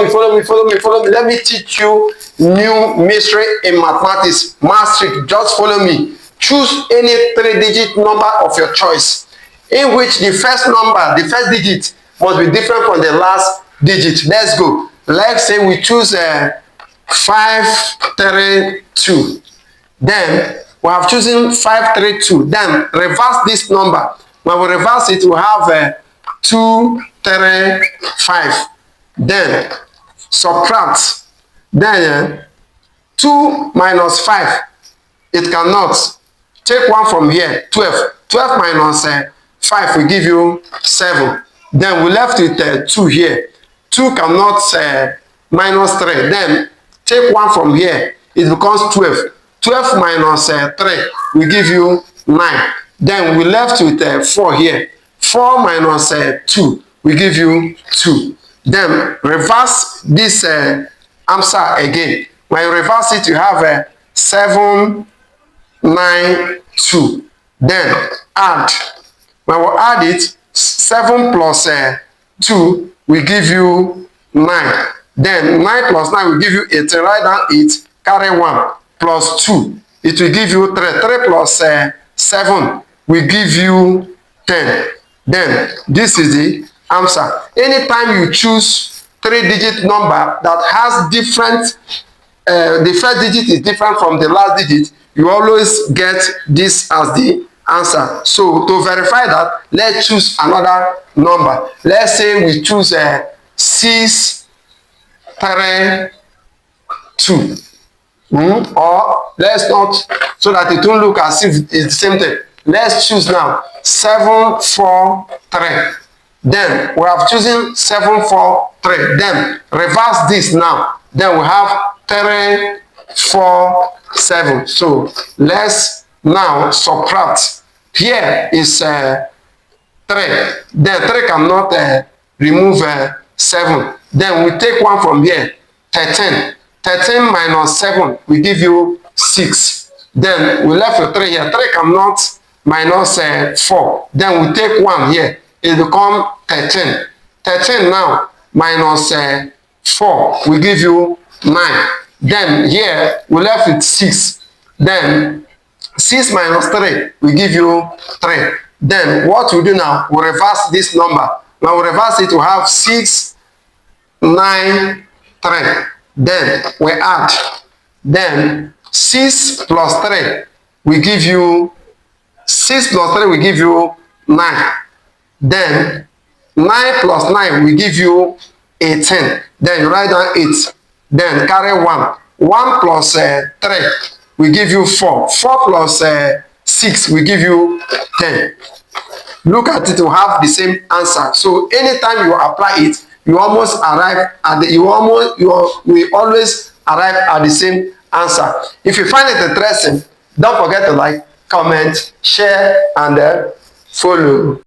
follow me. Let me teach you new mystery in mathematics. Master, just follow me. Choose any 3-digit number of your choice, in which the first digit must be different from the last digit. Let's go. Let's say we choose 532. Then we have chosen 532. Then reverse this number. When we reverse it, we have 235. Then subtract. Then 2 minus 5. It cannot. Take 1 from here. 12. 12 minus 5 will give you 7. Then we left with 2 here. 2 cannot minus 3. Then take 1 from here. It becomes 12. 12 minus 3 will give you 9. Then we left with 4 here. 4 minus 2 will give you 2. Then reverse this answer again. When you reverse it, you have 7, 9, 2. Then add. When we add it, 7 plus 2 will give you 9. Then 9 plus 9 will give you 8. Write down 8. Carry 1 plus 2. It will give you 3. 3 plus 7 will give you 10. Then this is the answer. Anytime you choose 3-digit number that has different, the first digit is different from the last digit, you always get this as the answer. So to verify that, let's choose another number. Let's say we choose 632. Or let's not, so that it won't look as if it's the same thing. Let's choose now 743. Then we have chosen 743. Then reverse this now. Then we have 347. So let's now subtract. Here is 3. Then 3 cannot remove 7. Then we take 1 from here. 13. 13 minus 7 will give you 6. Then we left with 3 here. 3 cannot minus 4. Then we take 1 here. It becomes 13. 13 now minus 4 will give you 9. Then here we left with 6. Then 6 minus 3 will give you 3. Then what we do now, we reverse this number. When we reverse it, we have 6, 9, 3. Then we add. Then 6 plus 3 will give you 9. Then 9 plus 9 will give you 18. Then you write down 8. Then carry 1. 1 plus 3 will give you 4. 4 plus 6 will give you 10. Look at it, you have the same answer. So anytime you apply it, you almost arrive at the, we always arrive at the same answer. If you find it interesting, don't forget to like, comment, share, and follow.